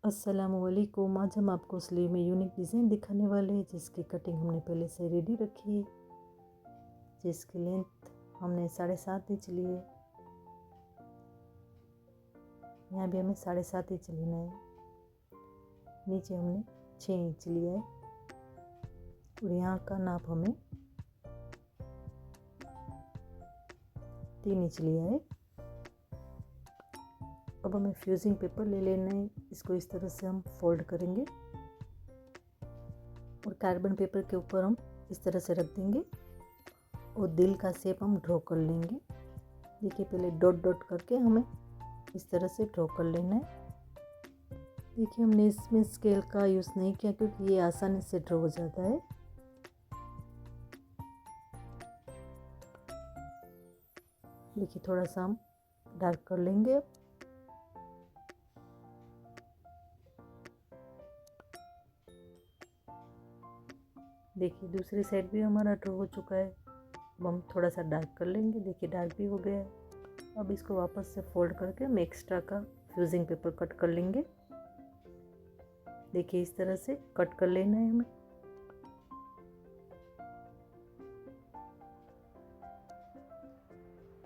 अस्सलामुअलैकुम। आज हम आपको स्लीव में यूनिक डिज़ाइन दिखाने वाले हैं जिसकी कटिंग हमने पहले से रेडी रखी है। जिसकी लेंथ हमने 7.5 इंच ली है। यहाँ भी हमें 7.5 इंच लेना है। नीचे हमने 6 इंच लिया है और यहाँ का नाप हमें 3 इंच लिया है। अब हमें फ्यूजिंग पेपर ले लेना है। इसको इस तरह से हम फोल्ड करेंगे और कार्बन पेपर के ऊपर हम इस तरह से रख देंगे और दिल का शेप हम ड्रॉ कर लेंगे। देखिए, पहले डॉट डॉट करके हमें इस तरह से ड्रॉ कर लेना है। देखिए, हमने इसमें स्केल का यूज़ नहीं किया क्योंकि ये आसानी से ड्रॉ हो जाता है। देखिए, थोड़ा सा हम डार्क कर लेंगे। देखिए, दूसरी साइड भी हमारा ड्रॉ हो चुका है। अब हम थोड़ा सा डार्क कर लेंगे। देखिए, डार्क भी हो गया है। अब इसको वापस से फोल्ड करके हम एक्स्ट्रा का फ्यूजिंग पेपर कट कर लेंगे। देखिए, इस तरह से कट कर लेना है हमें।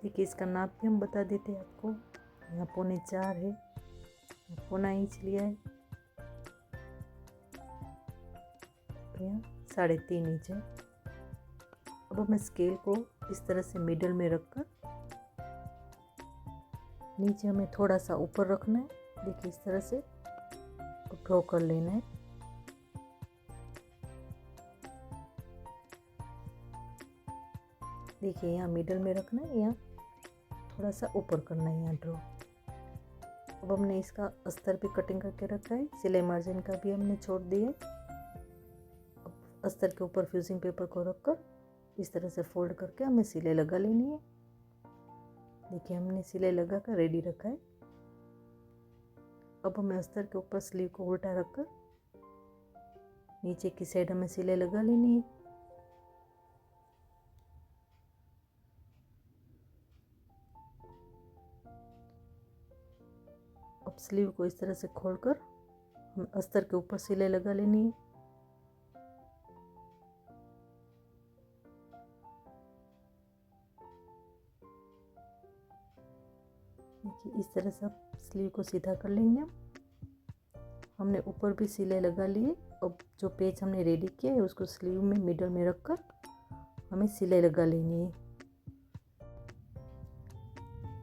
देखिए, इसका नाप भी हम बता देते हैं आपको। यहाँ 3.25 है, 1.25 इंच लिया है, यहाँ 3.5 इंच है। अब हमें स्केल को इस तरह से मिडल में रखकर नीचे हमें थोड़ा सा ऊपर रखना है। देखिए, इस तरह से ड्रॉ कर लेना है। देखिए, यहाँ मिडल में रखना है, यहाँ थोड़ा सा ऊपर करना है, यहाँ ड्रॉ। अब हमने इसका अस्तर भी कटिंग करके रखा है। सिलाई मार्जिन का भी हमने छोड़ दिया है। अब अस्तर के ऊपर फ्यूजिंग पेपर को रखकर इस तरह से फोल्ड करके हमें सिलाई लगा लेनी है। देखिए, हमने सिलाई लगा कर रेडी रखा है। अब हमें अस्तर के ऊपर स्लीव को उल्टा रखकर नीचे की साइड हमें सिलाई लगा लेनी है। अब स्लीव को इस तरह से खोलकर हम अस्तर के ऊपर सिलाई लगा लेनी है। देखिए, इस तरह से आप स्लीव को सीधा कर लेंगे। हमने ऊपर भी सिलाई लगा ली है। अब जो पेज हमने रेडी किया है उसको स्लीव में मिडल में रखकर हमें सिलाई लगा लेनी है।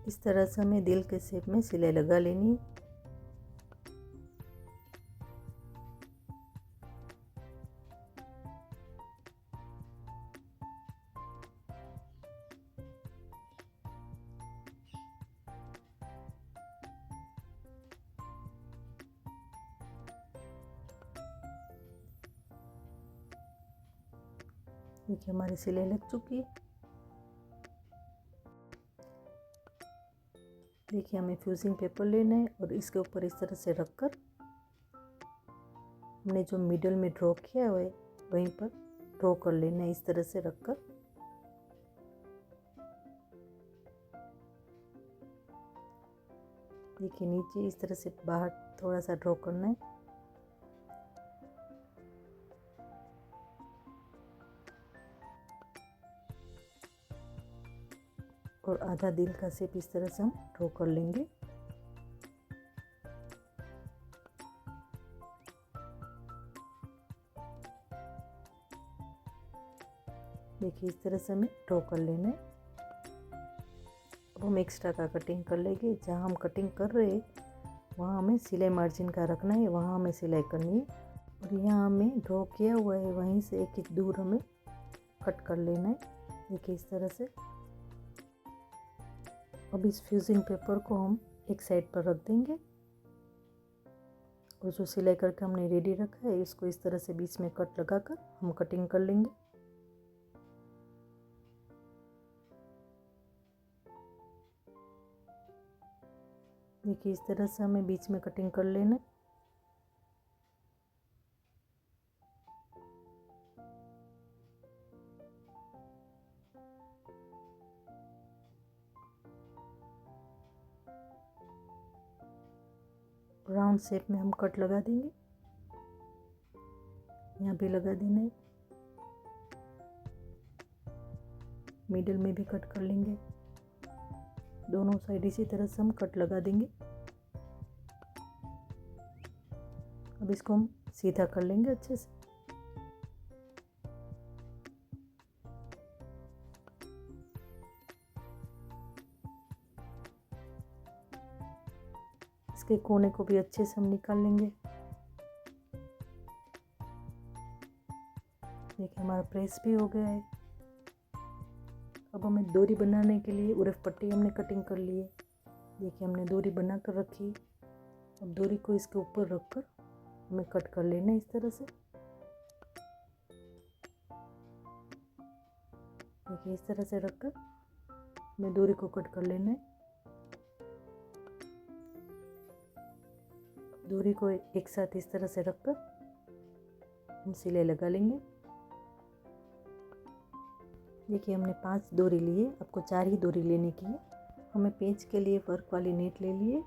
इस तरह से हमें दिल के शेप में सिलाई लगा लेनी है। देखिए, हमारी सिलाई लग चुकी है। देखिए, हमें फ्यूजिंग पेपर लेना है और इसके ऊपर इस तरह से रखकर हमने जो मिडल में ड्रॉ किया है वहीं पर ड्रॉ कर लेना है। इस तरह से रखकर देखिए, नीचे इस तरह से बाहर थोड़ा सा ड्रॉ करना है। और आधा दिल का शेप इस तरह से हम ड्रॉ कर लेंगे। देखिए, इस तरह से हमें ड्रॉ कर लेना है। अब हम एक्स्ट्रा का कटिंग कर लेंगे। जहाँ हम कटिंग कर रहे हैं वहाँ हमें सिलाई मार्जिन का रखना है, वहाँ हमें सिलाई करनी है। और यहाँ हमें ड्रॉ किया हुआ है वहीं से 1 इंच दूर हमें कट कर लेना है। देखिए, इस तरह से। अब इस फ्यूजिंग पेपर को हम एक साइड पर रख देंगे और जो सिलाई करके हमने रेडी रखा है इसको इस तरह से बीच में कट लगाकर हम कटिंग कर लेंगे। देखिए, इस तरह से हमें बीच में कटिंग कर लेना है। राउंड शेप में हम कट लगा देंगे, यहाँ भी लगा देना है, मिडिल में भी कट कर लेंगे, दोनों साइड इसी तरह से हम कट लगा देंगे। अब इसको हम सीधा कर लेंगे अच्छे से। इसके कोने को भी अच्छे से हम निकाल लेंगे। देखिए हमारा प्रेस भी हो गया है। अब हमें डोरी बनाने के लिए उर्फ पट्टी हमने कटिंग कर ली है। देखिए हमने डोरी बना कर रखी। अब डोरी को इसके ऊपर रखकर हमें कट कर लेना है इस तरह से। देखिए इस तरह से रखकर हमें डोरी को कट कर लेना है। डोरी को एक साथ इस तरह से रखकर हम सिलाई लगा लेंगे। देखिए हमने 5 डोरी लिए, आपको 4 ही डोरी लेने की है। हमें पेंच के लिए वर्क वाली नेट ले लिए।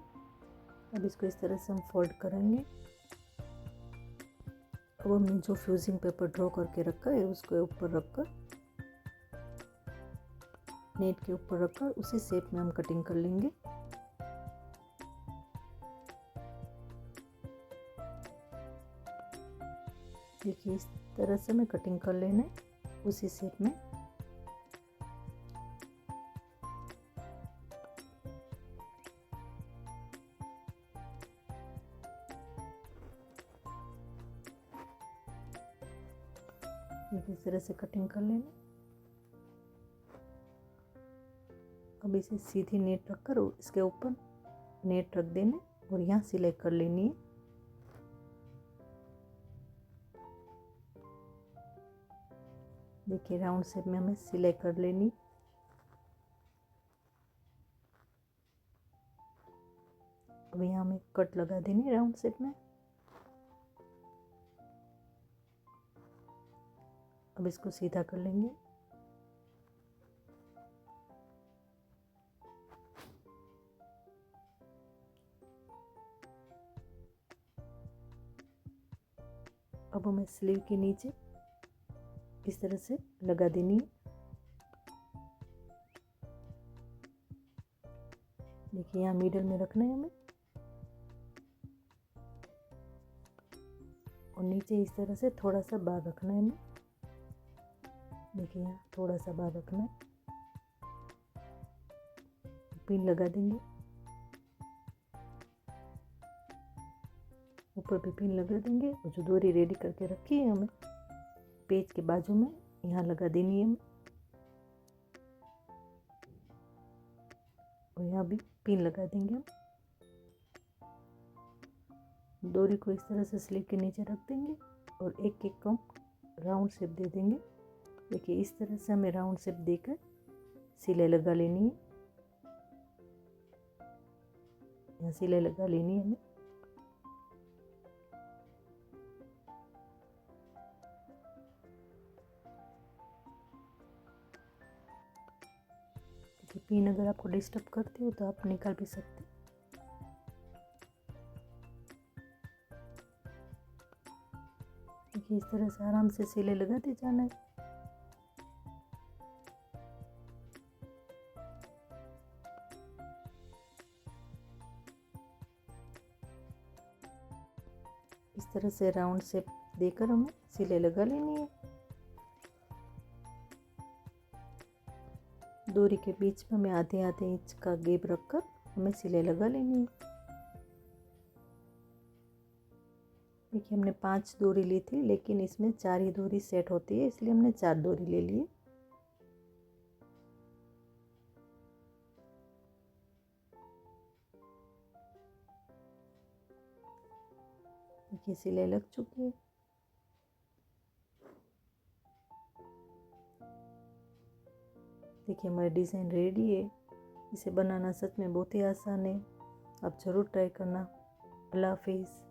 अब इसको इस तरह से हम फोल्ड करेंगे। अब हमने जो फ्यूजिंग पेपर ड्रॉ करके रखा है उसको ऊपर रखकर, नेट के ऊपर रखकर उसी शेप में हम कटिंग कर लेंगे। देखिए इस तरह से हमें कटिंग कर लेना है उसी शेप में। देखिए इस तरह से कटिंग कर लेना। अब इसे सीधी नेट रखकर इसके ऊपर नेट रख देना और यहाँ सिलाई कर लेनी है। देखिए राउंड शेप में हमें सिलाई कर लेनी। अब यहाँ हमें कट लगा देनी राउंड शेप में। अब इसको सीधा कर लेंगे। अब हमें स्लीव के नीचे इस तरह से लगा देनी है। देखिए यहाँ मिडल में रखना है हमें और नीचे इस तरह से थोड़ा सा बाहर रखना है हमें। देखिए यहाँ थोड़ा सा बाहर रखना है, पिन लगा देंगे, ऊपर भी पिन लगा देंगे और जो डोरी रेडी करके रखी है हमें पेज के बाजू में यहाँ लगा देनी है हमें और यहाँ भी पिन लगा देंगे हम। डोरी को इस तरह से स्लीव के नीचे रख देंगे और एक एक को राउंड शेप दे देंगे। देखिए इस तरह से हमें राउंड शेप देकर सिलाई लगा लेनी है। यहाँ सिलाई लगा लेनी है हमें। देखिए पिन अगर आपको डिस्टर्ब करती हो तो आप निकाल भी सकते। देखिए इस तरह से आराम से सिलाई लगाते जाना है। इस तरह से राउंड शेप देकर हमें सिलाई लगा लेनी है। डोरी के बीच में हमें आधे आधे इंच का गैप रखकर हमें सिलाई लगा लेनी है। देखिए हमने 5 डोरी ली थी लेकिन इसमें 4 ही डोरी सेट होती है, इसलिए हमने 4 डोरी ले ली। देखिए सिलाई लग चुकी है। देखिए हमारी डिज़ाइन रेडी है। इसे बनाना सच में बहुत ही आसान है, आप ज़रूर ट्राई करना। अल्लाह हाफिज़।